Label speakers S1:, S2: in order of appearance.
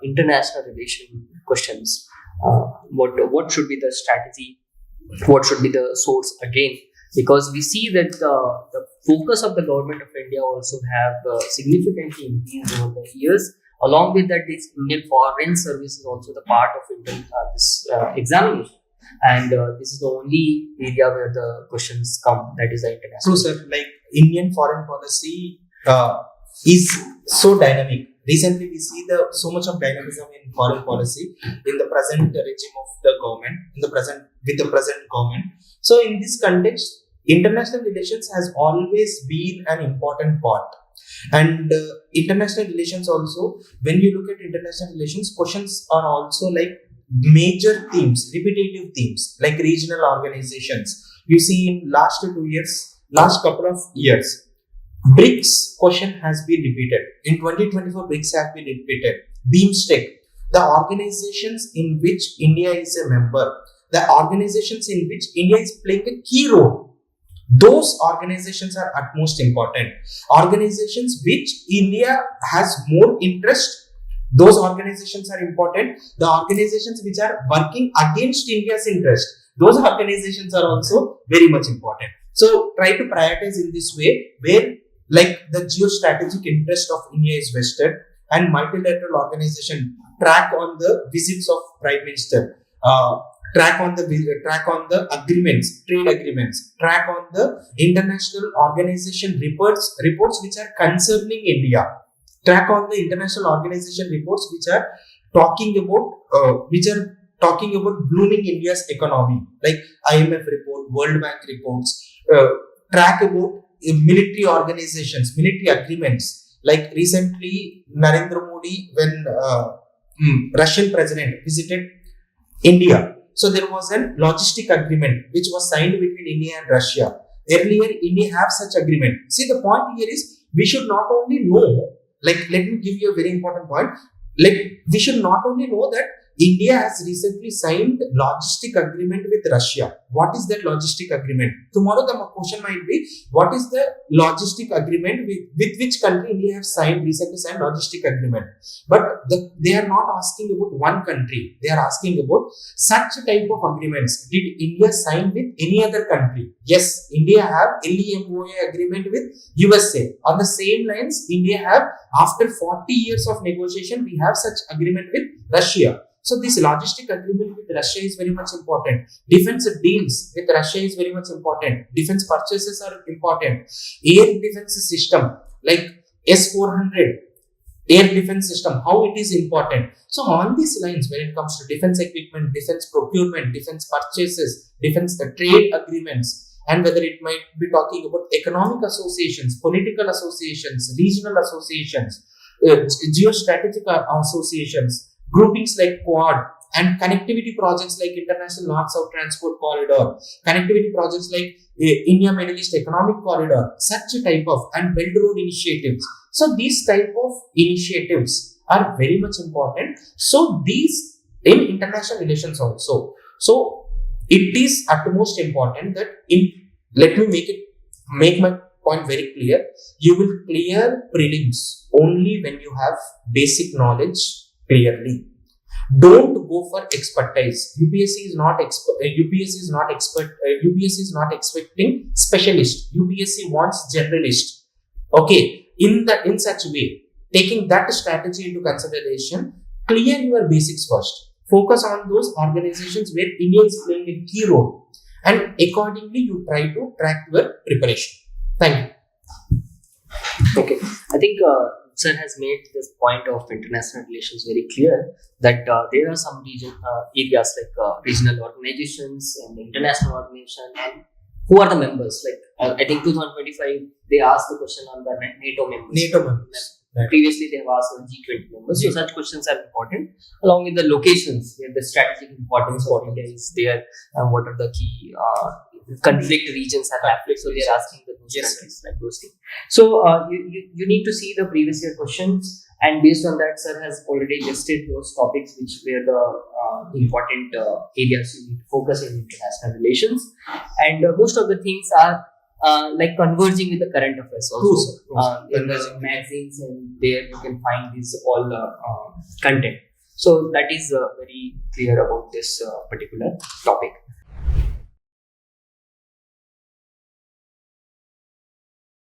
S1: international relation questions. What should be the strategy? What should be the source again? Because we see that the focus of the government of India also have significantly increased over the years. Along with that, this Indian Foreign Service is also the part of this examination. And this is the only area where the questions come, that is the international.
S2: True, sir. Like Indian foreign policy is so dynamic. Recently, we see so much of dynamism in foreign policy in the present regime of the government, with the present government. So, in this context, international relations has always been an important part. And international relations also, when you look at international relations, questions are also like major themes, repetitive themes, like regional organizations. You see in last couple of years, BRICS question has been repeated. In 2024, BRICS has been repeated. BIMSTEC, the organizations in which India is a member, the organizations in which India is playing a key role. Those organizations are utmost important. Organizations which India has more interest, those organizations are important. The organizations which are working against India's interest, those organizations are also very much important. So try to prioritize in this way, where like the geostrategic interest of India is vested, and multilateral organization track on the visits of Prime Minister, track on the agreements, trade agreements, track on the international organization reports which are concerning India, track on the international organization reports which are talking about blooming India's economy, like IMF report, World Bank reports, track about military organizations, military agreements. Like recently, Narendra Modi, when Russian president visited India, so there was a logistic agreement which was signed between India and Russia. Earlier, India have such agreement. See, the point here is we should not only know, like, let me give you a very important point. Like, we should not only know that India has recently signed logistic agreement with Russia. What is that logistic agreement? Tomorrow the question might be, what is the logistic agreement with which country India has recently signed logistic agreement? But they are not asking about one country. They are asking about such type of agreements. Did India sign with any other country? Yes, India have LEMOA agreement with USA. On the same lines, India have, after 40 years of negotiation, we have such agreement with Russia. So this logistic agreement with Russia is very much important. Defense deals with Russia is very much important. Defense purchases are important. Air defense system like S-400, air defense system, how it is important. So on these lines, when it comes to defense equipment, defense procurement, defense purchases, defense trade agreements, and whether it might be talking about economic associations, political associations, regional associations, geostrategic associations, groupings like Quad, and connectivity projects like International North-South Transport Corridor, connectivity projects like India-Middle East Economic Corridor, such a type of, and Belt Road initiatives. So these type of initiatives are very much important. So these in international relations also. So it is utmost important that let me make my point very clear. You will clear prelims only when you have basic knowledge clearly. Don't go for expertise. UPSC is not expecting specialist. UPSC wants generalist. Okay, in such way, taking that strategy into consideration, clear your basics first. Focus on those organizations where India is playing a key role, and accordingly you try to track your preparation. Thank you.
S1: Okay, I think Sir has made this point of international relations very clear, that there are some areas like regional organizations and international organizations, and who are the members. Like I think 2025 they asked the question on the NATO members. Right. Previously they have asked on G20 members. So such questions are important, along with the locations where the strategic importance of India is there, and what are the key conflict regions are happening. So they are asking those countries, like those things. So you need to see the previous year questions, and based on that, Sir has already listed those topics which were the important areas you need to focus in international relations, and most of the things are like converging with the current affairs also. In the magazines, and there you can find these all content. So that is very clear about this particular topic.